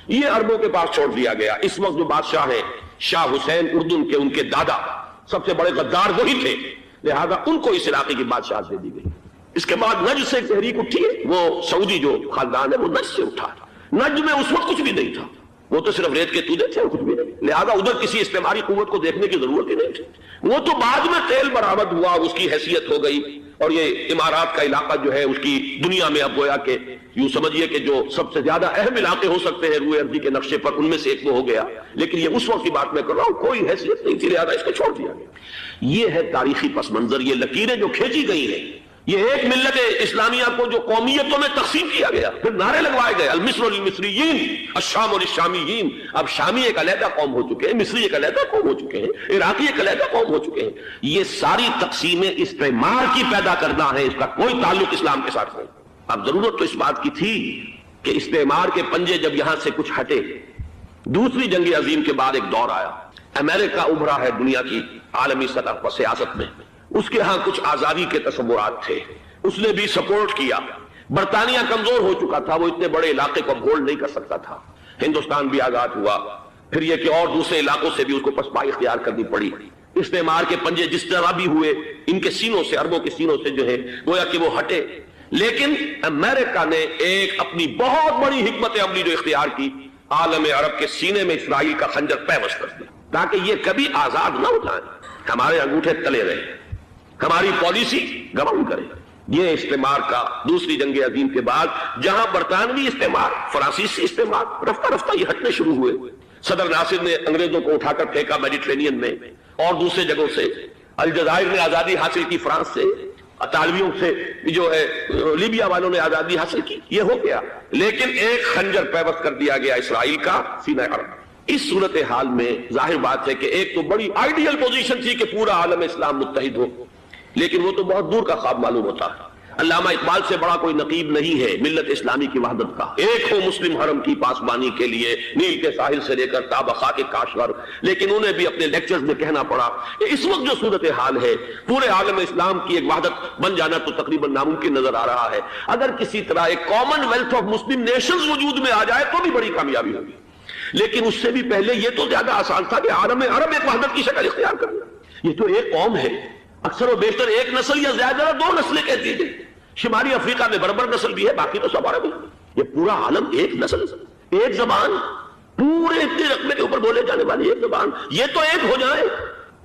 یہ عربوں کے پاس چھوڑ دیا گیا. اس وقت جو بادشاہ ہیں شاہ حسین اردن کے، ان کے دادا سب سے بڑے غدار وہی تھے، لہذا ان کو اس علاقے کی بادشاہت دے دی گئی. اس کے بعد نجد سے تحریک اٹھی ہے، وہ سعودی جو خاندان ہے وہ نجد سے اٹھا. نجد میں اس وقت کچھ بھی نہیں تھا، وہ تو صرف ریت کے تودے تھے اور کچھ بھی نہیں، لہذا ادھر کسی استعماری قوت کو دیکھنے کی ضرورت ہی نہیں تھی. وہ تو بعد میں تیل برآمد ہوا، اس کی حیثیت ہو گئی، اور یہ امارات کا علاقہ جو ہے اس کی دنیا میں اب گویا کہ یوں سمجھیے کہ جو سب سے زیادہ اہم علاقے ہو سکتے ہیں روئے ارضی کے نقشے پر، ان میں سے ایک وہ ہو گیا. لیکن یہ اس وقت کی بات میں کر رہا ہوں، کوئی حیثیت نہیں تھی، لہذا اس کو چھوڑ دیا گیا. یہ ہے تاریخی پس منظر، یہ لکیریں جو کھینچی گئی ہیں. یہ ایک ملت اسلامیہ کو جو قومیتوں میں تقسیم کیا گیا، پھر نعرے لگوائے گئے المصر للمصریین الشام للشامیین. اب شامی ایک علیحدہ قوم ہو چکے ہیں، مصری ایک علیحدہ قوم ہو چکے ہیں، عراقی ایک علیحدہ قوم ہو چکے ہیں. یہ ساری تقسیمیں استعمار کی پیدا کرنا ہے، اس کا کوئی تعلق اسلام کے ساتھ نہیں. اب ضرورت تو اس بات کی تھی کہ استعمار کے پنجے جب یہاں سے کچھ ہٹے، دوسری جنگ عظیم کے بعد ایک دور آیا، امریکہ ابھرا ہے دنیا کی عالمی سطح پر سیاست میں. اس کے ہاں کچھ آزادی کے تصورات تھے، اس نے بھی سپورٹ کیا. برطانیہ کمزور ہو چکا تھا، وہ اتنے بڑے علاقے کو ہولڈ نہیں کر سکتا تھا. ہندوستان بھی آزاد ہوا، پھر یہ کہ اور دوسرے علاقوں سے بھی اس کو پسپائی اختیار کرنی پڑی. استعمار کے پنجے جس طرح بھی ہوئے، ان کے سینوں سے، عربوں کے سینوں سے جو ہے گویا کہ وہ ہٹے. لیکن امریکہ نے ایک اپنی بہت بڑی حکمت عملی جو اختیار کی، عالم عرب کے سینے میں اسرائیل کا خنجر پیوست کر دیا تاکہ یہ کبھی آزاد نہ ہو جائیں، ہمارے انگوٹھے تلے رہے، ہماری پالیسی گورن کرے. یہ استعمار کا دوسری جنگ عظیم کے بعد جہاں برطانوی استعمار، فرانسیسی استعمار رفتہ رفتہ یہ ہٹنے شروع ہوئے. صدر ناصر نے انگریزوں کو اٹھا کر پھینکا میڈیٹرینین میں اور دوسرے جگہوں سے. الجزائر نے آزادی حاصل کی فرانس سے، اطالویوں سے جو ہے لیبیا والوں نے آزادی حاصل کی. یہ ہو گیا، لیکن ایک خنجر پیوست کر دیا گیا اسرائیل کا سینہ عرب. اس صورتحال میں ظاہر بات ہے کہ ایک تو بڑی آئیڈیل پوزیشن تھی کہ پورا عالم اسلام متحد ہو، لیکن وہ تو بہت دور کا خواب معلوم ہوتا ہے. علامہ اقبال سے بڑا کوئی نقیب نہیں ہے ملت اسلامی کی وحدت کا. ایک ہو مسلم حرم کی پاسبانی کے لیے نیل کے ساحل سے لے کر تابخا کے کاشغر. لیکن انہیں بھی اپنے لیکچرز میں کہنا پڑا کہ اس وقت جو صورتحال ہے پورے عالم اسلام کی ایک وحدت بن جانا تو تقریباً ناممکن نظر آ رہا ہے. اگر کسی طرح ایک common wealth of Muslim nations وجود میں آ جائے تو بھی بڑی کامیابی ہوگی. لیکن اس سے بھی پہلے یہ تو زیادہ آسان تھا کہ عالم عرب ایک وحدت کی شکل اختیار کرنا. یہ تو ایک قوم ہے، اکثر و بیشتر ایک نسل یا زیادہ دو نسلیں کہتی ہیں. شمالی افریقہ میں بربر نسل بھی ہے، باقی تو سب عرب ہے. یہ پورا عالم ایک نسل، ایک زبان، پورے اتنے رقبے کے اوپر بولے جانے والی ایک زبان، یہ تو ایک ہو جائے.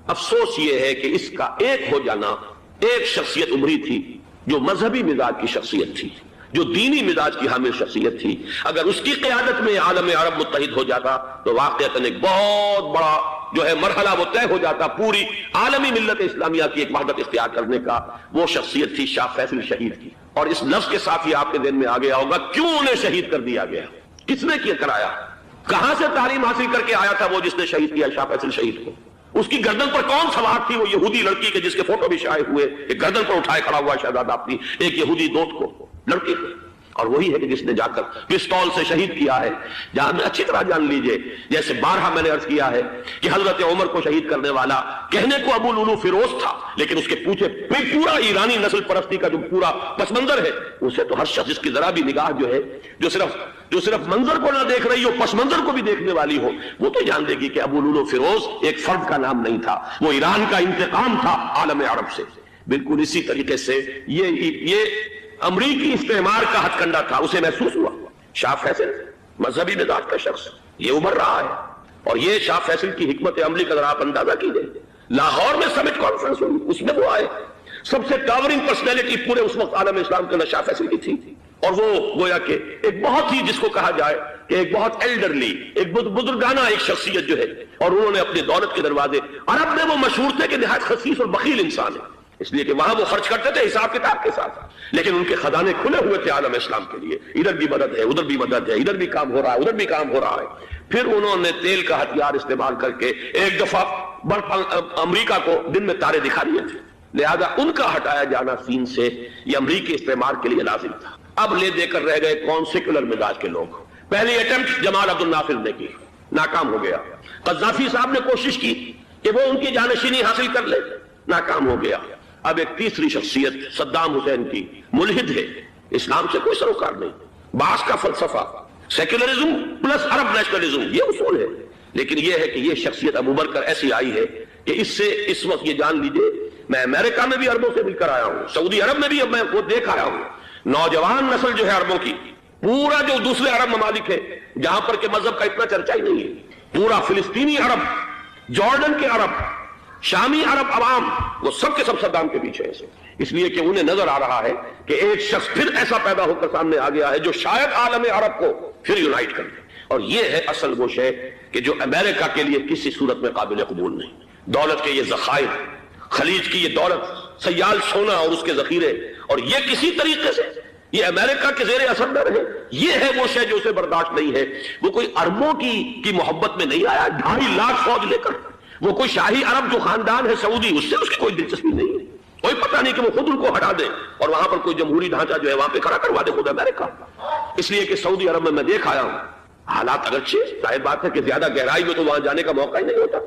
افسوس یہ ہے کہ اس کا ایک ہو جانا، ایک شخصیت ابھری تھی جو مذہبی مزاج کی شخصیت تھی، جو دینی مزاج کی حامل شخصیت تھی. اگر اس کی قیادت میں عالم عرب متحد ہو جاتا تو واقعتاً ایک بہت بڑا جو ہے مرحلہ وہ طے ہو جاتا پوری عالمی ملت اسلامیہ کی ایک وحدت اختیار کرنے کا. وہ شخصیت تھی شاہ فیصل شہید کی. اور اس لفظ کے ساتھ ہی آپ کے ذہن میں آ گیا ہوگا کیوں انہیں شہید کر دیا گیا، کس نے کیا کرایا، کہاں سے تعلیم حاصل کر کے آیا تھا وہ جس نے شہید کیا شاہ فیصل شہید کو. اس کی گردن پر کون سوار تھی؟ وہ یہودی لڑکی کے جس کے فوٹو بھی شائع ہوئے، ایک گردن پر اٹھائے کھڑا ہوا شہزادہ اپنی ایک یہودی دوست کو، لڑکی کو. اور وہی ہے کہ جس نے جا کر پستول سے شہید کیا ہے. جہاں میں اچھی طرح جان لیجئے، جیسے بارہا میں نے عرض کیا ہے کہ حضرت عمر کو شہید کرنے والا کہنے کو ابو لولو فیروز تھا، لیکن اس کے پیچھے پورا ایرانی نسل پرستی کا جو پورا پس منظر ہے، اسے تو ہر شخص جس کی ذرا بھی نگاہ جو ہے جو صرف منظر کو نہ دیکھ رہی ہو، پس منظر کو بھی دیکھنے والی ہو، وہ تو جان دے گی کہ ابو لولو فیروز ایک فرد کا نام نہیں تھا، وہ ایران کا انتقام تھا عالم عرب سے. بالکل اسی طریقے سے یہ امریکی استعمار کا ہتھ کنڈا تھا، اسے محسوس ہوا. شاہ فیصل مذہبی مزاج کا شخص، یہ ابھر رہا ہے. اور یہ شاہ فیصل کی حکمت عملی کا ذرا آپ اندازہ کیجئے. لاہور میں سمٹ کانفرنس ہوئی، اس میں وہ آئے، سب سے ٹاورنگ پرسنالٹی پورے اس وقت عالم اسلام کے اندر شاہ فیصل کی تھی. اور وہ گویا کہ ایک بہت ہی جس کو کہا جائے کہ ایک بہت ایلڈرلی، ایک بزرگانہ ایک شخصیت جو ہے. اور انہوں نے اپنی دولت کے دروازے، عرب میں وہ مشہور تھے کہ نہایت خسیس اور بخیل انسان ہے، اس لیے کہ وہاں وہ خرچ کرتے تھے حساب کتاب کے ساتھ، لیکن ان کے خزانے کھلے ہوئے تھے عالم اسلام کے لیے. ادھر بھی مدد ہے، ادھر بھی مدد ہے، ادھر بھی کام ہو رہا ہے، ادھر بھی کام ہو رہا ہے. پھر انہوں نے تیل کا ہتھیار استعمال کر کے ایک دفعہ امریکہ کو دن میں تارے دکھا دیے تھے. لہذا ان کا ہٹایا جانا سین سے یہ امریکی استعمار کے لیے لازم تھا. اب لے دے کر رہ گئے کون؟ سیکولر مزاج کے لوگ. پہلی اٹمپٹ جمال عبد الناصر نے کی، ناکام ہو گیا. قذافی صاحب نے کوشش کی کہ وہ ان کی جانشینی حاصل کر لے، ناکام ہو گیا. اب ایک تیسری شخصیت صدام حسین کی، ملحد ہے، اسلام سے کوئی سروکار نہیں. باس کا فلسفہ سیکولرزم پلس عرب نیشنلزم، یہ اصول ہے. لیکن یہ ہے کہ یہ شخصیت ابوبکر ایسی آئی ہے کہ اس سے اس وقت یہ جان لیجئے، میں امریکہ میں بھی عربوں سے مل کر آیا ہوں، سعودی عرب میں بھی اب میں وہ دیکھ آیا ہوں، نوجوان نسل جو ہے عربوں کی، پورا جو دوسرے عرب ممالک ہے جہاں پر کہ مذہب کا اتنا چرچا ہی نہیں ہے، پورا فلسطینی عرب، جارڈن کے عرب، شامی عرب عوام، وہ سب کے سب صدام کے پیچھے ہیں، اس لیے کہ انہیں نظر آ رہا ہے کہ ایک شخص پھر ایسا پیدا ہو کر سامنے آ گیا ہے جو شاید عالم عرب کو پھر یونائٹ کر دے. اور یہ ہے اصل وہ شے کہ جو امریکہ کے لیے کسی صورت میں قابل قبول نہیں. دولت کے یہ ذخائر، خلیج کی یہ دولت، سیال سونا اور اس کے ذخیرے، اور یہ کسی طریقے سے یہ امریکہ کے زیر اثر نہ رہے، یہ ہے وہ شے جو اسے برداشت نہیں ہے. وہ کوئی عربوں کی محبت میں نہیں آیا 2.5 لاکھ فوج لے کر، وہ کوئی شاہی عرب جو خاندان ہے سعودی، اس سے اس کی کوئی دلچسپی نہیں ہے. کوئی پتہ نہیں کہ وہ خود ان کو ہٹا دے اور وہاں پر کوئی جمہوری ڈھانچہ جو ہے وہاں پہ کھڑا کروا دے خود امریکہ. اس لیے کہ سعودی عرب میں دیکھ آیا ہوں حالات اگرچہ ظاہر بات ہے کہ زیادہ گہرائی میں تو وہاں جانے کا موقع ہی نہیں ہوتا،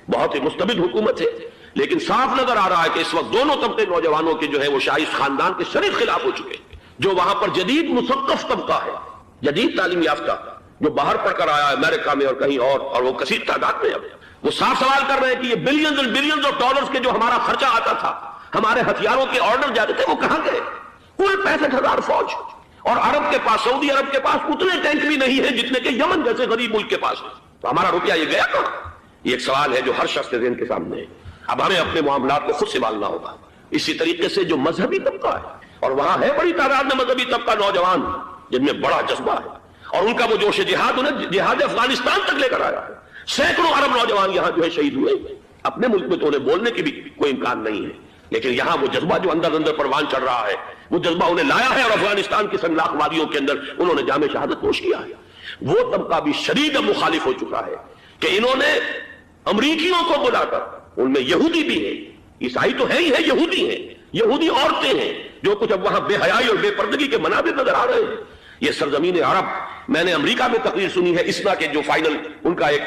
بہت ہی مستبد حکومت ہے، لیکن صاف نظر آ رہا ہے کہ اس وقت دونوں طبقے نوجوانوں کے جو ہے وہ شاہی خاندان کے شدید خلاف ہو چکے ہیں. جو وہاں پر جدید مثقف طبقہ ہے، جدید تعلیم یافتہ، جو باہر پڑھ کر آیا ہے امریکہ میں اور کہیں اور وہ کثیر تعداد میں، اب وہ صاف سوال کر رہے ہیں کہ یہ بلینز اور بلینز آف ڈالرز کے جو ہمارا خرچہ آتا تھا، ہمارے ہتھیاروں کے آرڈر جاتے تھے، وہ کہاں گئے؟ کل 65,000 فوج، اور عرب کے پاس، سعودی عرب کے پاس اتنے ٹینک بھی نہیں ہیں جتنے کہ یمن جیسے غریب ملک کے پاس ہے. تو ہمارا روپیہ یہ گیا کہاں؟ یہ ایک سوال ہے جو ہر شخص کے ذہن کے سامنے ہے. اب ہمیں اپنے معاملات کو خود سنبھالنا ہوگا. اسی طریقے سے جو مذہبی طبقہ ہے، اور وہاں ہے بڑی تعداد میں مذہبی طبقہ نوجوان جن میں بڑا جذبہ ہے، اور ان کا وہ جوش جہاد انہیں جہاد افغانستان تک لے کر آیا ہے. سینکڑوں عرب نوجوان یہاں جو ہے شہید ہوئے. اپنے ملک میں تو انہیں بولنے کی بھی کوئی امکان نہیں ہے، لیکن یہاں وہ جذبہ جو اندر اندر پروان چڑھ رہا ہے، وہ جذبہ انہیں لایا ہے، اور افغانستان کی سنگلاخ وادیوں کے اندر انہوں نے جام شہادت پوش کیا ہے. وہ طبقہ بھی شدید مخالف ہو چکا ہے کہ انہوں نے امریکیوں کو بلا کر، ان میں یہودی بھی ہیں، عیسائی تو ہے ہی ہے، یہودی ہیں، یہودی عورتیں ہیں، جو کچھ اب وہاں بے حیائی اور بے پردگی کے مناظر نظر آ رہے ہیں. یہ سرزمین عرب، میں نے امریکہ میں تقریر سنی ہے اسنا کے جو فائنل ان کا ایک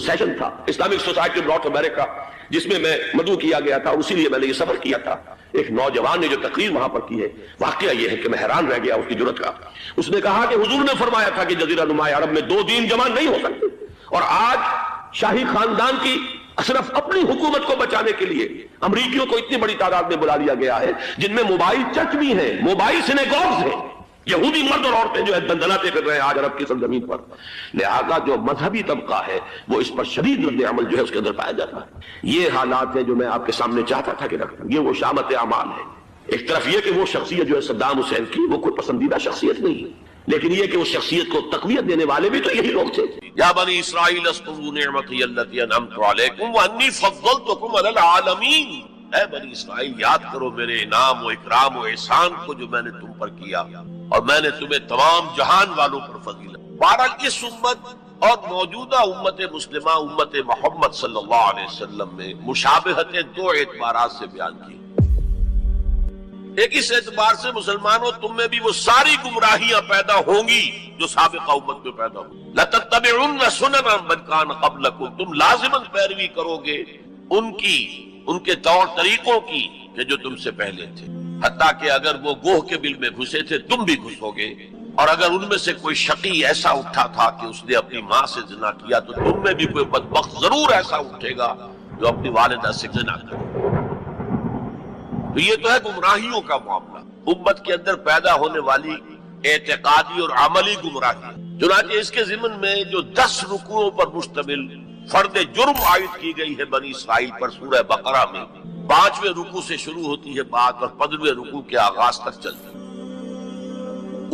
سیشن تھا، اسلامک سوسائٹی آف نارتھ امریکہ، جس میں میں مدعو کیا گیا تھا، اسی لیے میں نے یہ سفر کیا تھا. ایک نوجوان نے جو تقریر وہاں پر کی ہے، واقعہ یہ ہے کہ میں حیران رہ گیا اس کی جرأت کا. اس نے کہا کہ حضور نے فرمایا تھا کہ جزیرہ نما عرب میں 2 دین جمع نہیں ہو سکتے، اور آج شاہی خاندان کی صرف اپنی حکومت کو بچانے کے لیے امریکیوں کو اتنی بڑی تعداد میں بلا لیا گیا ہے، جن میں موبائل چرچ بھی ہیں، موبائل سینیگوگز ہیں، یہودی مرد اور عورتیں جو ہے دندناتے پھر رہے ہیں آج عرب کی سرزمین پر. لہذا جو مذہبی طبقہ ہے وہ اس پر شدید رد عمل جو ہے اس کے اندر پایا جاتا ہے. یہ حالات ہیں جو میں آپ کے سامنے چاہتا تھا کہ رکھوں. یہ وہ شامت اعمال ہے. ایک طرف یہ کہ وہ شخصیت جو ہے صدام حسین کی، وہ کوئی پسندیدہ شخصیت نہیں، لیکن یہ کہ اس شخصیت کو تقویت دینے والے بھی تو یہی لوگ تھے. یا بنی اسرائیل اذکروا نعمتی التی انعمت علیکم وانی فضلتکم علی العالمین. اے بنی اسرائیل، یاد کرو میرے انعام و اکرام و احسان کو جو میں نے تم پر کیا، اور میں نے تمہیں تمام جہان والوں پر فضیلت. بہرحال اس امت اور موجودہ امت مسلمہ، امت محمد صلی اللہ علیہ وسلم میں مشابہتیں 2 اعتبارات سے بیان کی. ایک اس اعتبار سے مسلمانوں تم میں بھی وہ ساری گمراہیاں پیدا ہوں گی جو سابقہ امت میں پیدا ہوں. لَتَتَّبِعُنَّ سُنَنَ مَنْ كَانَ قَبْلَكُمْ. تم لازماً پیروی کرو گے ان کے طور طریقوں کی کہ جو تم سے پہلے تھے، حتیٰ کہ اگر وہ گوہ کے بل میں گھسے تھے تم بھی گھسو گے، اور اگر ان میں سے کوئی شقی ایسا اٹھا تھا کہ اس نے اپنی ماں سے زنا کیا تو تم میں بھی کوئی بدبخت ضرور ایسا اٹھے گا جو اپنی والدہ سے زنا کرے. تو یہ تو ہے گمراہیوں کا معاملہ، امت کے اندر پیدا ہونے والی اعتقادی اور عملی گمراہی. چنانچہ اس کے ضمن میں جو 10 رکوعوں پر مشتمل فرد جرم عائد کی گئی ہے بنی اسرائیل پر سورہ بقرہ میں، 5ویں رکوع سے شروع ہوتی ہے بات اور 15ویں رکوع کے آغاز تک چلتی ہے.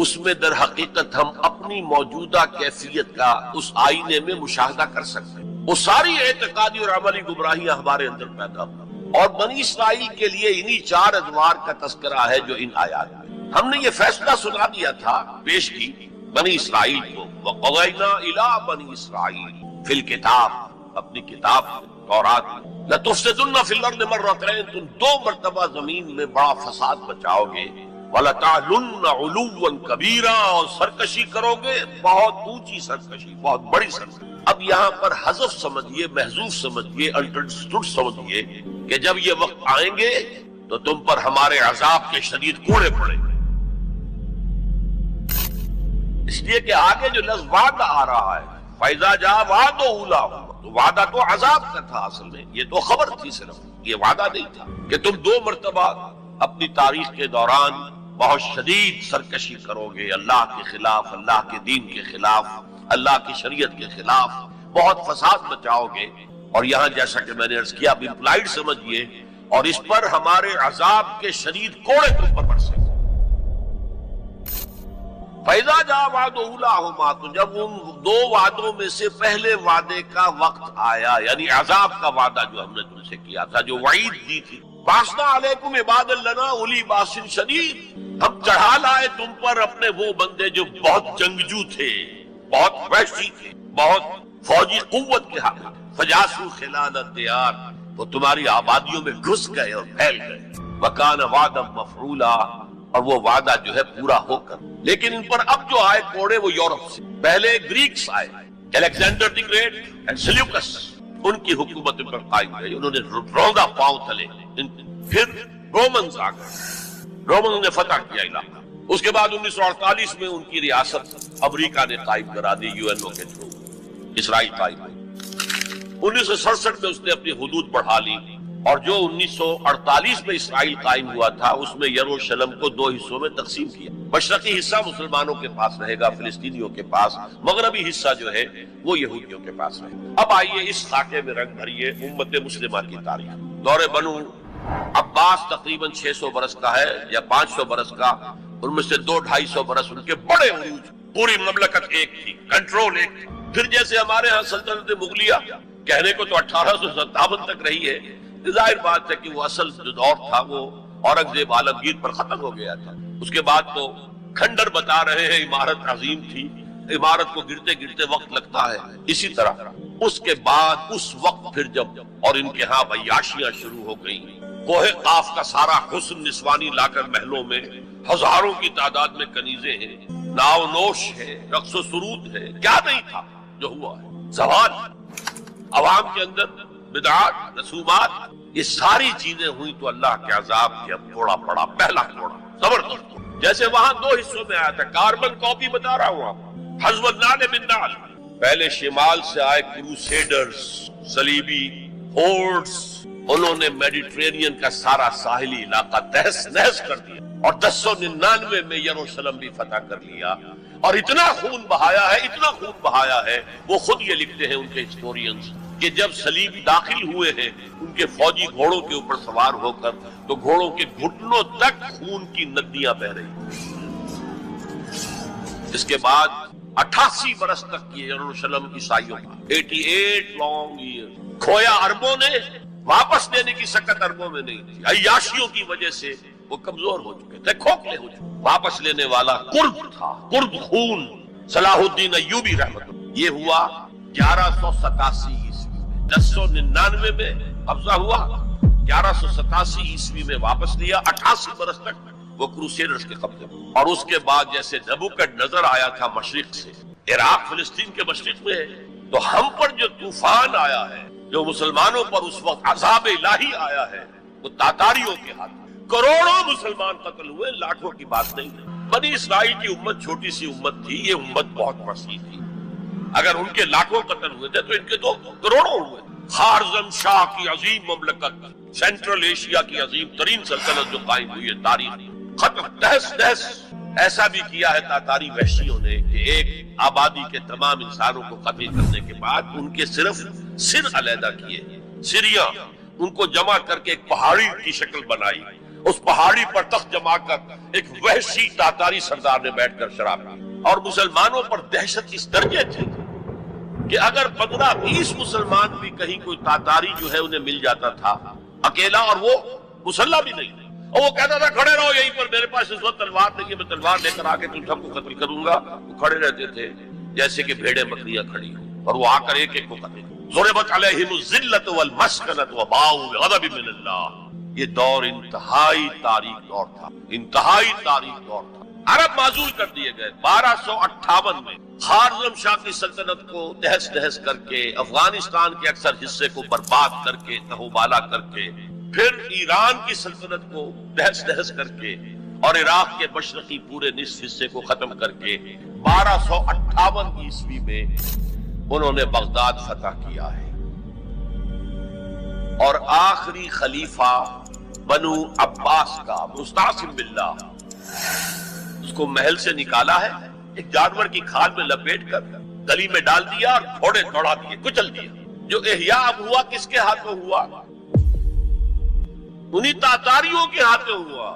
اس میں در حقیقت ہم اپنی موجودہ کیفیت کا اس آئینے میں مشاہدہ کر سکتے ہیں. وہ ساری اعتقادی اور عملی گمراہیاں ہمارے اندر پیدا ہوئی، اور بنی اسرائیل کے لیے انہی 4 ادوار کا تذکرہ ہے جو ان آیات میں. ہم نے یہ فیصلہ سنا دیا تھا، پیش کی بنی اسرائیل کو، وَقَضَيْنَا إِلَىٰ بَنِي إِسْرَائِيلَ فِي الْكِتَابِ، اپنی کتاب تورات میں، لَتُفْسِدُنَّ فِي الْأَرْضِ مَرَّتَيْنِ، تم 2 مرتبہ زمین میں بڑا فساد بچاؤ گے، وَلَتَعْلُنَّ عُلُوًّا كَبِيرًا، اور سرکشی کرو گے، بہت اونچی سرکشی، بہت بڑی سرکشی. اب یہاں پر حذف سمجھیے، محذوف سمجھیے، الٹرنسٹوڈ سمجھیے کہ جب یہ وقت آئیں گے تو تم پر ہمارے عذاب کے شدید کوڑے پڑیں گے. اس لیے کہ آگے جو لفظ وعدہ آ رہا ہے فَإِذَا جَاءَ وَعْدُ أُولَاهُمَا، تو وعدہ تو عذاب کا تھا اصل میں، یہ تو خبر تھی صرف، یہ وعدہ نہیں تھا کہ تم 2 مرتبہ اپنی تاریخ کے دوران بہت شدید سرکشی کرو گے اللہ کے خلاف، اللہ کے دین کے خلاف، اللہ کی شریعت کے خلاف، بہت فساد مچاؤ گے. اور یہاں جیسا کہ میں نے عرض کیا اب امپلائڈ سمجھیے، اور اس پر ہمارے عذاب کے شدید کوڑے تم پر برسے. فَإِذَا جَاءَ وَعْدُ أُولَاهُمَا، تو جب ان 2 وعدوں میں سے پہلے وعدے کا وقت آیا، یعنی عذاب کا وعدہ جو ہم نے تم سے کیا تھا، جو وعید دی تھی، بَعَثْنَا عَلَيْكُمْ عِبَادًا لَنَا أُولِي بَأْسٍ شَدِيدٍ، ہم چڑھا لائے تم پر اپنے وہ بندے جو بہت جنگجو تھے، بہت وحشی تھے، بہت فوجی قوت کے حامل تھے. فَجَاسُوا خِلَالَ الدِّيَارِ، وہ تمہاری آبادیوں میں گھس گئے اور پھیل گئے. وَكَانَ وَعْدًا مَفْعُولًا، اور وہ وعدہ جو ہے پورا ہو کر. لیکن ان پر اب جو آئے کوڑے وہ یورپ سے. پہلے گریکس آئے، Alexander the Great and Seleucus, ان کی حکومت ان پر قائم رہی، انہوں نے روندا پاؤں تلے. پھر رومنز آ گئے، رومنز نے فتح کیا علاقہ. اس کے بعد 1948 میں ان کی ریاست امریکہ نے قائم کرا دی UNO کے تھرو. اسرائیل قائم ہوئی. 1967 میں اس نے اپنی حدود بڑھا لی، اور جو 1948 میں اسرائیل قائم ہوا تھا اس میں یروشلم کو 2 حصوں میں تقسیم کیا. مشرقی حصہ مسلمانوں کے پاس رہے گا، فلسطینیوں کے پاس، مغربی حصہ جو ہے وہ یہودیوں کے پاس رہے گا. اب آئیے اس خاکے میں رنگ بھریے امت مسلمہ کی تاریخ. دور بنو عباس تقریباً 600 برس کا ہے یا 500 برس کا، ان میں سے 200-250 برس ان کے بڑے عروج، پوری مملکت ایک تھی، کنٹرول ایک تھی. پھر جیسے ہمارے ہاں سلطنت مغلیہ کہنے کو تو 1857 تک رہی ہے، ظاہر بات ہے کہ وہ اصل جو دور تھا وہ اورنگزیب عالمگیر پر ختم ہو گیا تھا. اس کے بعد تو کھنڈر بتا رہے ہیں عمارت عظیم تھی، عمارت کو گرتے گرتے وقت لگتا ہے. اسی طرح اس کے بعد اس وقت پھر جب اور ان کے ہاں عیاشیاں شروع ہو گئیں، کوہ قاف کا سارا حسن نسوانی لا کر محلوں میں، ہزاروں کی تعداد میں کنیزیں ہیں، ناو نوش ہے، رقص و سرود ہے، کیا نہیں تھا جو ہوا ہے. زوال عوام کے اندر بدعات، رسومات، یہ ساری چیزیں ہوئی تو اللہ کے عذاب کے اب کوڑا پڑا، پہلا کوڑا زبردست. جیسے وہاں 2 حصوں میں آیا تھا، کاربن کاپی بتا رہا ہوں آپ، حزب النال بالنال. پہلے شمال سے آئے کروسیڈرز، صلیبی ہورڈز، انہوں نے میڈیٹرینین کا سارا ساحلی علاقہ تہس نہس کر دیا، اور 1099 میں یروشلم بھی فتح کر لیا. اور اتنا خون بہایا ہے، اتنا خون بہایا ہے، وہ خود یہ لکھتے ہیں ان کے ہسٹورینز کہ جب صلیبی داخل ہوئے ہیں ان کے فوجی گھوڑوں کے اوپر سوار ہو کر تو گھوڑوں کے گھٹنوں تک خون کی ندیاں بہ رہی. اس کے بعد 88 برس تک کی یروشلم عیسائیوں کا 88 لانگ ایئر. کھویا عربوں نے، واپس لینے کی سکت عربوں میں نہیں تھی. عیاشیوں کی وجہ سے وہ کمزور ہو چکے تھے، کھوکھلے ہو چکے. واپس لینے والا کرد تھا، کرد خون، صلاح الدین ایوبی رحمت اللہ. یہ ہوا 1187 عیسوی میں. 1099 میں قبضہ ہوا، 1187 عیسوی میں واپس لیا. 88 برس تک وہ کروسیڈرز کے قبضے میں. اور اس کے بعد جیسے نبوکڈ نظر آیا تھا مشرق سے، عراق فلسطین کے مشرق میں ہے، تو ہم پر جو طوفان آیا ہے، جو مسلمانوں پر اس وقت عذاب الہی آیا ہے، وہ تاتاریوں کے ہاتھ. کروڑوں مسلمان قتل ہوئے، لاکھوں کی بات نہیں. بنی اسرائیل کی امت چھوٹی سی امت تھی، یہ امت بہت وسیع تھی. اگر ان کے لاکھوں قتل ہوئے تھے تو ان کے تو کروڑوں ہوئے. خارزم شاہ کی عظیم مملکت، سینٹرل ایشیا کی عظیم ترین سلطنت جو قائم ہوئی ہے، تاریخ ختم، تہس نہس. ایسا بھی کیا ہے تاتاری وحشیوں نے کہ ایک آبادی کے تمام انسانوں کو قتل کرنے کے بعد ان کے صرف سر علیحدہ کیے، سریاں ان کو جمع کر کے ایک پہاڑی کی شکل بنائی. اس پہاڑی پر تخت جما کر ایک وحشی تاتاری سردار نے بیٹھ کر شراب پی. اور مسلمانوں پر دہشت اس درجے تھی کہ اگر 15-20 مسلمان بھی کہیں کوئی تاتاری جو ہے انہیں مل جاتا تھا اکیلا، اور وہ مسلح بھی نہیں، اور وہ کہتا تھا کھڑے رہو یہیں پر، میرے پاس اس وقت تلوار نہیں ہے، میں تلوار لے کر آ کے تم سب کو قتل کروں گا. وہ کھڑے رہتے تھے جیسے کہ بھیڑیں بکریاں کھڑی ہوں، اور وہ آ کر ایک ایک کو قتل. ضربت علیہم الذلۃ والمسکنۃ وباؤوا بغضب من اللہ. یہ دور انتہائی تاریخ دور تھا، انتہائی تاریخ دور تھا. عرب معزول کر دیے گئے. 1258 میں خارزم شاہ کی سلطنت کو تہس نہس کر کے، افغانستان کے اکثر حصے کو برباد کر کے، تہوبالا کر کے، پھر ایران کی سلطنت کو تہس نہس کر کے، اور عراق کے مشرقی پورے نصف حصے کو ختم کر کے 1258 عیسوی میں انہوں نے بغداد فتح کیا ہے، اور آخری خلیفہ بنو عباس کا مستعصم باللہ، اس کو محل سے نکالا ہے، ایک جانور کی کھال میں لپیٹ کر گلی میں ڈال دیا اور گھوڑے دوڑا دیے، کچل دیا۔ جو احیاء اب ہوا کس کے ہاتھوں ہوا؟ انہی تاتاریوں کے ہاتھوں ہوا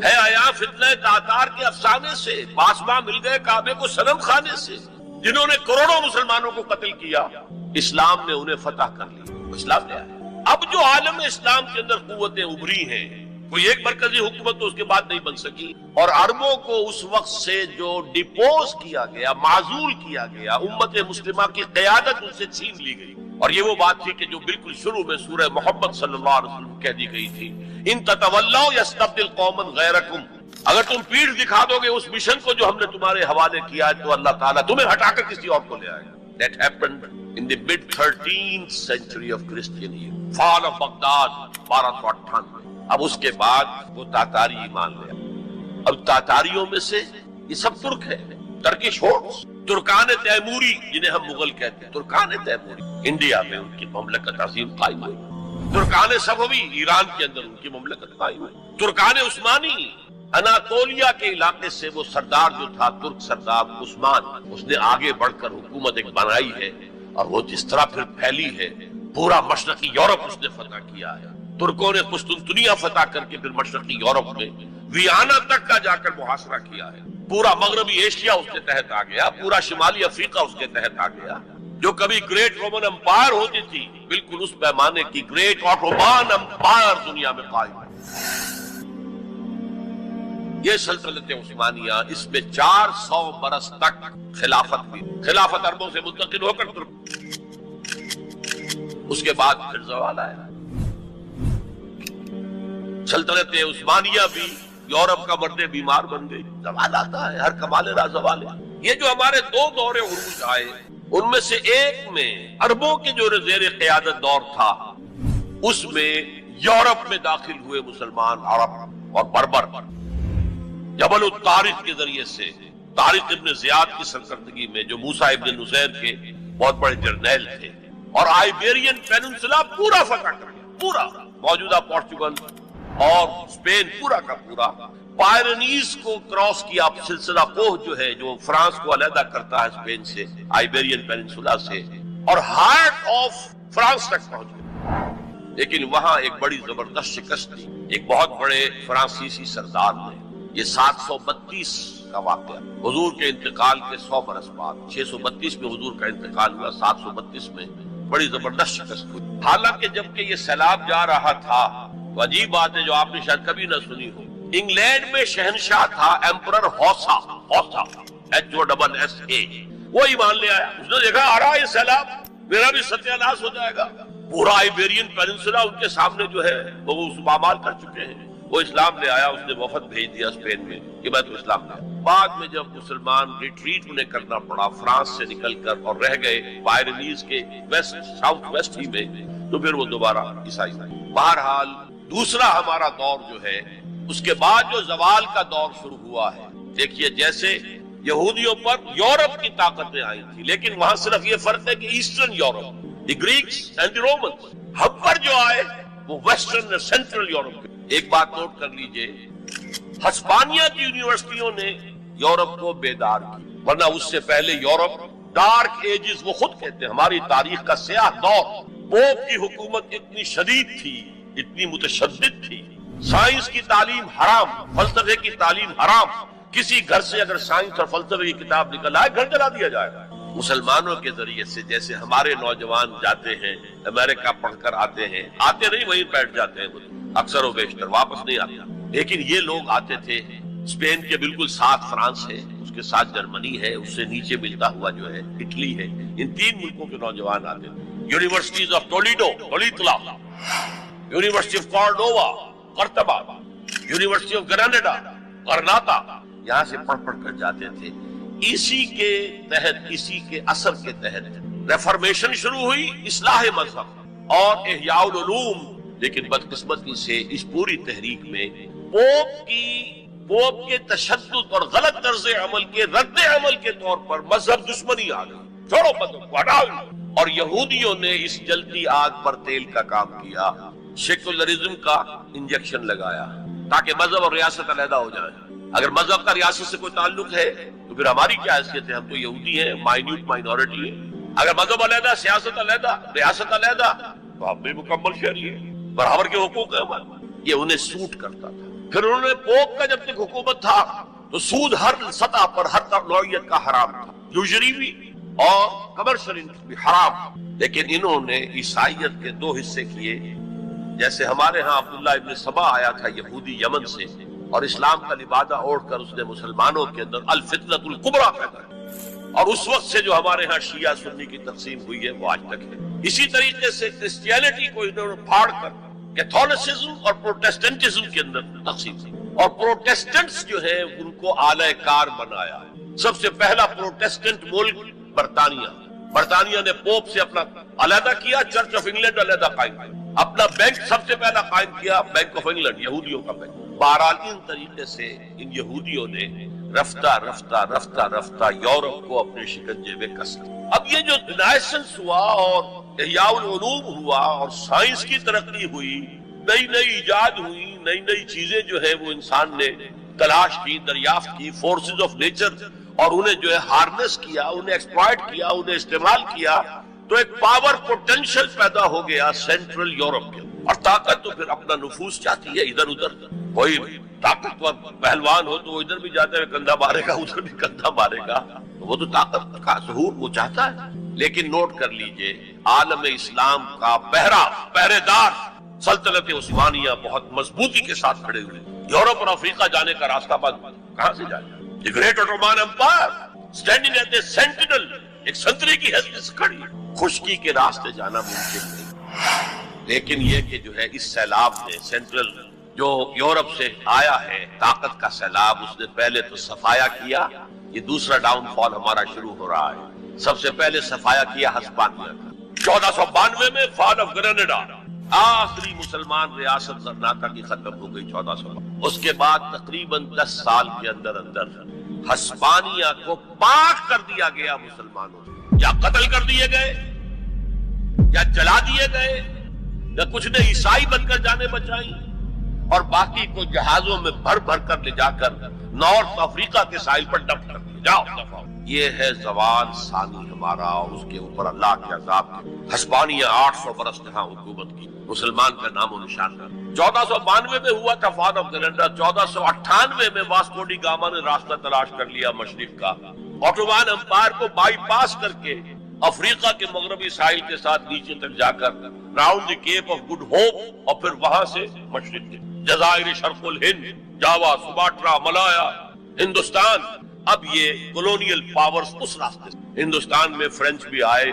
ہے۔ آیا فتنہ تاتار کے افسانے سے، پاسباں مل گئے کعبے کو صنم خانے سے، جنہوں نے کروڑوں مسلمانوں کو قتل کیا، اسلام نے انہیں فتح کر لی، اسلام نے آیا۔ اب جو عالم اسلام کے اندر قوتیں ابھری ہیں، کوئی ایک مرکزی حکومت تو اس کے بعد نہیں بن سکی، اور عربوں کو اس وقت سے جو ڈیپوز کیا گیا، معزول کیا گیا، امت مسلمہ کی قیادت ان سے چھین لی گئی۔ اور یہ وہ بات تھی کہ جو بالکل شروع میں سورہ محمد صلی اللہ علیہ وسلم کہہ دی گئی تھی، ان تتولوا یستبدل قوما غیرکم، اگر تم پیٹھ دکھا دو گے اس مشن کو جو ہم نے تمہارے حوالے کیا ہے تو اللہ تعالیٰ تمہیں ہٹا کر کسی اور کو لے آئے گا۔ That happened in the mid 13th century of Christian year. Fall of Baghdad 1298۔ اب اس کے بعد وہ تاتاری ایمان لے آئے۔ اب تاتاریوں میں سے یہ سب ترک ہے، ترکش ہورڈز، ترکان تیموری جنہیں ہم مغل کہتے ہیں، ترکان تیموری انڈیا میں ان کی مملکت عظیم قائم ہوئی، ترکان صفوی ایران کے اندر ان کی مملکت قائم ہوئی، ترکان عثمانی اناتولیا کے علاقے سے وہ سردار جو تھا ترک سردار عثمان، اس نے آگے بڑھ کر حکومت ایک بنائی ہے، اور وہ جس طرح پھر پھیلی ہے، پورا مشرقی یورپ اس نے فتح کیا ہے۔ ترکوں نے قسطنطنیہ فتح کر کے پھر مشرقی یورپ میں ویانا تک کا جا کر محاصرہ کیا ہے، پورا مغربی ایشیا اس کے تحت آ گیا، پورا شمالی افریقہ اس کے تحت آ گیا۔ جو کبھی گریٹ رومن امپائر ہوتی تھی، بالکل اس پیمانے کی گریٹ آٹومان امپائر دنیا میں قائم ہے۔ یہ سلطنت عثمانیہ، اس میں 400 برس تک خلافت ہوئی، خلافت عربوں سے منتقل ہو کر ترک، اس کے بعد پھر زوال آیا۔ سلطنت عثمانیہ بھی یورپ کا مرد بیمار بن گئی، زوال آتا ہے، ہر کمال راہ زوال ہے۔ یہ جو ہمارے دو دور عروج آئے، ان میں سے ایک میں عربوں کے جو زیر قیادت دور تھا، اس میں یورپ میں داخل ہوئے مسلمان عرب اور بربر جبل الطارق کے ذریعے سے، طارق ابن زیاد کی سرکردگی میں، جو موسیٰ ابن نصیر کے بہت بڑے جرنیل تھے، اور آئیبیرین پیننسولا پورا فتح کر گیا، پورا موجودہ پورچگل اور اسپین پورا کا پورا، پائرنیز کو کراس کیا، سلسلہ کوہ جو ہے جو فرانس کو علیحدہ کرتا ہے اسپین سے، آئیبیرین پیننسولا سے، اور ہارٹ آف فرانس تک پہنچ گیا۔ لیکن وہاں ایک بڑی زبردست شکست تھی، ایک بہت بڑے فرانسیسی سردار نے، یہ 732 کا واقعہ، حضور کے انتقال کے 100 برس بعد، 632 میں حضور کا انتقال ہوا، 732 میں بڑی زبردست شکست ہوئی۔ حالانکہ جبکہ یہ سیلاب جا رہا تھا، تو عجیب بات ہے جو آپ نے شاید کبھی نہ سنی ہو، انگلینڈ میں شہنشاہ تھا ایمپرر ہوسا، HOSSA، وہ ایمان لے آیا، اس نے دیکھا آ رہا ہے یہ سیلاب، میرا بھی ستیہ ناش ہو جائے گا۔ پورا آئیبیرین پیننسولا ان کے سامنے جو ہے وہ پامال کر چکے ہیں، وہ اسلام لے آیا، اس نے وفد بھیج دیا اسپین میں کہ میں تو اسلام لے آیا۔ بعد میں جب مسلمان ریٹریٹ انہیں کرنا پڑا فرانس سے نکل کر اور رہ گئے پائرنیز کے ویسٹ ساؤتھ ویسٹ ہی میں، تو پھر وہ دوبارہ عیسائی ہوئے۔ بہرحال دوسرا ہمارا دور جو ہے، اس کے بعد جو زوال کا دور شروع ہوا ہے، دیکھیے جیسے یہودیوں پر یورپ کی طاقتیں آئی تھی، لیکن وہاں صرف یہ فرق ہے کہ eastern Europe, the Greeks and the Romans, ہم پر جو آئے وہ ویسٹرن سینٹرل یورپ کے۔ ایک بات نوٹ کر لیجئے، ہسپانیہ کی یونیورسٹیوں نے یورپ کو بیدار کی، ورنہ اس سے پہلے یورپ ڈارک ایجز، وہ خود کہتے ہیں ہماری تاریخ کا سیاہ دور، پوپ کی حکومت اتنی شدید تھی، اتنی متشدد تھی، سائنس کی تعلیم حرام، فلسفے کی تعلیم حرام، کسی گھر سے اگر سائنس اور فلسفے کی کتاب نکل آئے گھر جلا دیا جائے گا۔ مسلمانوں کے ذریعے سے جیسے ہمارے نوجوان جاتے ہیں امریکہ پڑھ کر آتے ہیں، آتے نہیں وہیں بیٹھ جاتے ہیں، اکثر و بیشتر واپس نہیں آتے، لیکن یہ لوگ آتے تھے، اسپین کے بالکل ساتھ فرانس ہے، اس کے ساتھ جرمنی ہے، اس سے نیچے ملتا ہوا جو ہے اٹلی ہے، ان تین ملکوں کے نوجوان آتے تھے۔ یونیورسٹیز آف ٹولیڈو، تولیتلا، یونیورسٹی آف کارڈووا، قرطبہ، یونیورسٹی آف گراناڈا، غرناطہ، یہاں سے پڑھ پڑھ کر جاتے تھے۔ اسی کے تحت، اسی کے اثر کے تحت ریفارمیشن شروع ہوئی، اصلاح مذہب اور احیاء العلوم، لیکن بدقسمتی سے اس پوری تحریک میں پوپ کے تشدد اور غلط طرز عمل کے رد عمل کے طور پر مذہب دشمنی آ گئی، چھوڑو مذہب کو، ہٹاؤ۔ اور یہودیوں نے اس جلتی آگ پر تیل کا کام کیا، سیکولرزم کا انجیکشن لگایا تاکہ مذہب اور ریاست علیحدہ ہو جائے۔ اگر مذہب کا ریاست سے کوئی تعلق ہے تو پھر ہماری کیا حیثیت ہے؟ ہم تو یہودی ہیں، مائنیوٹ مائنورٹی ہے۔ اگر مذہب علیحدہ، سیاست علیحدہ، ریاست علیحدہ، تو ہم بھی مکمل شہری ہیں، برابر کے حقوق ہیں ہمارے۔ یہ انہیں سوٹ کرتا تھا۔ پھر انہوں نے پوپ کا جب تک حکومت تھا تو سود ہر سطح پر، ہر نوعیت کا حرام تھا، یوزری بھی اور کمرشل انٹرسٹ بھی حرام۔ لیکن انہوں نے عیسائیت کے دو حصے کیے، جیسے ہمارے ہاں عبداللہ ابن سبا آیا تھا یہودی یمن سے، اور اسلام کا لبادہ اوڑھ کر اس نے مسلمانوں کے اندر الفتنۃ الکبریٰ پیدا کی، اور اس وقت سے جو ہمارے ہاں شیعہ سنی کی تقسیم ہوئی ہے وہ آج تک ہے۔ اسی طریقے سے کرسچینٹی کو انہوں نے پھاڑ کر کیتھولسزم اور پروٹیسٹنٹزم کے اندر تقسیم کی، اور پروٹیسٹنٹس جو ہیں ان کو آلہ کار بنایا ہے۔ سب سے پہلا پروٹیسٹنٹ ملک برطانیہ نے پوپ سے اپنا علیحدہ کیا، چرچ آف انگلینڈ علیحدہ قائم کیا، اپنا بینک سب سے پہلا قائم کیا، بینک آف انگلینڈ، یہودیوں کا بینک۔ بہرحال ان طریقے سے ان یہودیوں نے رفتہ رفتہ رفتہ رفتہ یورپ کو اپنے شکنجے میں کس لیا۔ اب یہ جو رینیسنس ہوا اور احیاء العلوم ہوا اور سائنس کی ترقی ہوئی، نئی نئی ایجاد ہوئی، نئی نئی چیزیں جو ہے وہ انسان نے تلاش کی، دریافت کی، فورسز آف نیچر، اور انہیں جو ہے ہارنس کیا، انہیں ایکسپلائٹ کیا، انہیں استعمال کیا، تو ایک پاور پوٹینشل پیدا ہو گیا سینٹرل یورپ کے۔ اور طاقت تو پھر اپنا نفوذ چاہتی ہے ادھر ادھر۔ کوئی طاقتور پہلوان ہو تو وہ ادھر بھی جاتے ہوئے کندھا مارے گا، ادھر بھی کندھا مارے گا، وہ تو طاقت کا ظہور وہ چاہتا ہے۔ لیکن نوٹ کر لیجئے، عالم اسلام کا پہرے دار سلطنت عثمانیہ بہت مضبوطی کے ساتھ کھڑے ہوئے۔ یورپ اور افریقہ جانے کا راستہ بند، کہاں سے جائے؟ The Great Ottoman Empire standing as a sentinel، ایک سنتری کی حیثیت سے کھڑی، خشکی کے راستے جانا ممکن نہیں۔ لیکن یہ کہ جو ہے اس سیلاب نے سینٹرل جو یورپ سے آیا ہے طاقت کا سیلاب، اس نے پہلے تو صفایا کیا۔ یہ دوسرا ڈاؤن فال ہمارا شروع ہو رہا ہے۔ سب سے پہلے صفایا کیا ہسپانیہ کا 1492 میں، فال آف گریناڈا، آخری مسلمان ریاست غرناطہ کی ختم ہو گئی 1492۔ اس کے بعد تقریباً 10 سال کے اندر ہسپانیہ کو پاک کر دیا گیا مسلمانوں سے، یا قتل کر دیے گئے، یا جلا دیے گئے، یا کچھ نے عیسائی بن کر جانے بچائی، اور باقی کو جہازوں میں بھر بھر کر لے جا کر نارتھ افریقہ کے ساحل پر ڈمپ کر دیا، جاؤ دفعہ۔ یہ ہے زوال ثانی ہمارا، اور اس کے اوپر اللہ کے عذاب۔ ہسپانیہ 800 برس یہاں حکومت کی، مسلمان کا نام و نشان تھا۔ 1492 میں ہوا تھا فال آف گریناڈا، 1498 میں واسکو ڈی گاما نے راستہ تلاش کر لیا مشرق کا، آٹومان امپائر کو بائی پاس کر کے افریقہ کے مغربی ساحل کے ساتھ نیچے تک جا کر round the Cape of Good Hope, اور پھر وہاں سے مشرق کے جزائر شرق الہند، جاوا، سماٹرا، ملایا، ہندوستان۔ اب یہ کولونیل پاورز اس راستے سے، ہندوستان میں فرینچ بھی آئے،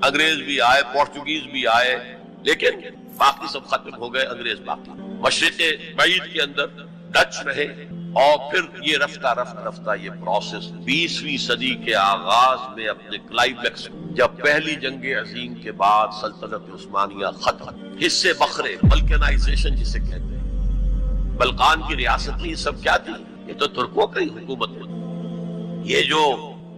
انگریز بھی آئے، پورچوگیز بھی آئے، لیکن باقی سب ختم ہو گئے، انگریز باقی۔ مشرق بعید کے اندر ڈچ رہے، اور پھر یہ رفتہ رفتہ یہ پروسیس 20ویں صدی کے آغاز میں اپنے کلائمیکس، جب پہلی جنگ عظیم کے بعد سلطنت عثمانیہ ختم، حصے بکھرے، بلکانائزیشن جسے کہتے ہیں، بلقان کی ریاست یہ سب کیا تھی؟ یہ تو ترکوں کی حکومت ہوتی۔ یہ جو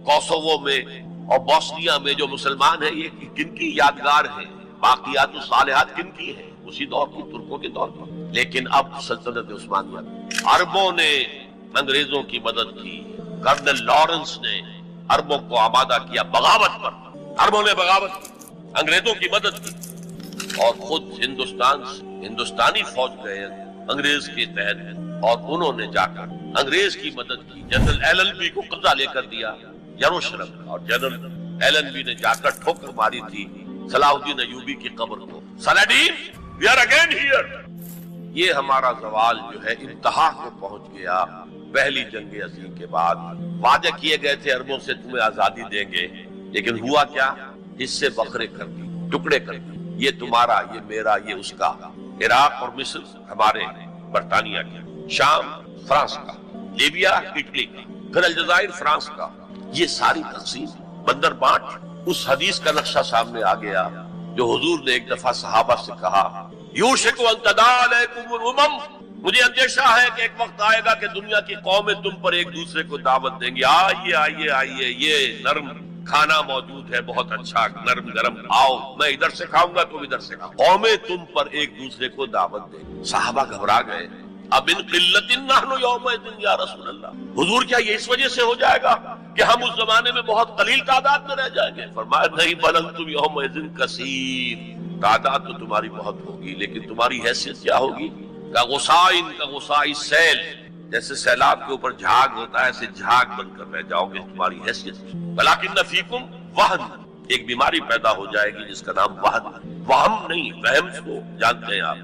کوسوو میں اور بوسنیا میں جو مسلمان ہیں، یہ کن کی یادگار ہے؟ باقیات الصالحات کن کی ہے؟ اسی دور کی، ترکوں کے دور پر۔ لیکن اب سلطنت عثمانیہ، عربوں نے انگریزوں کی مدد کی، کرنل لارنس نے عربوں کو آمادہ کیا بغاوت پر، عربوں نے بغاوت کی، انگریزوں کی مدد کی، اور خود ہندوستانی فوج گئے انگریز کے تحت، اور انہوں نے جا کر انگریز کی مدد کی۔ جنرل ایلن بی کو قبضہ لے کر دیا یروشلم کا، اور جنرل ایلن بی نے جا کر ٹھوکر ماری تھی صلاح الدین ایوبی کی قبر کو۔ سلاڈین، we are again here۔ یہ ہمارا زوال جو ہے انتہا کو پہنچ گیا۔ پہلی جنگ عظیم کے بعد وعدے کیے گئے تھے عربوں سے تمہیں آزادی دیں گے، لیکن ہوا کیا؟ حصے بکھرے کر دی، ٹکڑے کر دی، یہ تمہارا، یہ میرا، یہ اس کا۔ عراق اور مصر ہمارے برطانیہ کے، شام فرانس کا، لیبیا اٹلی کا، پھر الجزائر فرانس کا۔ یہ ساری تقسیم، بندر بانٹ، اس حدیث کا نقشہ سامنے آ گیا جو حضور نے ایک دفعہ صحابہ سے کہا، یوشک ان تداعی علیکم الامم، مجھے اندیشہ ہے کہ ایک وقت آئے گا کہ دنیا کی قومیں تم پر ایک دوسرے کو دعوت دیں گی، آئیے آئیے آئیے، یہ نرم کھانا موجود ہے بہت اچھا نرم گرم، آؤ میں ادھر سے کھاؤں گا تم ادھر سے کھاؤ، قومیں تم پر ایک دوسرے کو دعوت دیں۔ صحابہ گھبرا گئے، اب ان قلت نحن یومئذ یا رسول اللہ، حضور کیا یہ اس وجہ سے ہو جائے گا کہ ہم اس زمانے میں بہت قلیل تعداد میں رہ جائیں گے؟ فرمایا نہیں، بل انتم یومئذ کثیر، تعداد تو تمہاری بہت ہوگی لیکن تمہاری حیثیت کیا ہوگی؟ کا غصاء سیل، جیسے سیلاب کے اوپر جھاگ ہوتا ہے ایسے جھاگ بن کر رہ جاؤ گے، تمہاری حیثیت۔ ولکن فیکم وہن، ایک بیماری پیدا ہو جائے گی جس کا نام وہن، وہم نہیں، وہم کو جانتے ہیں آپ۔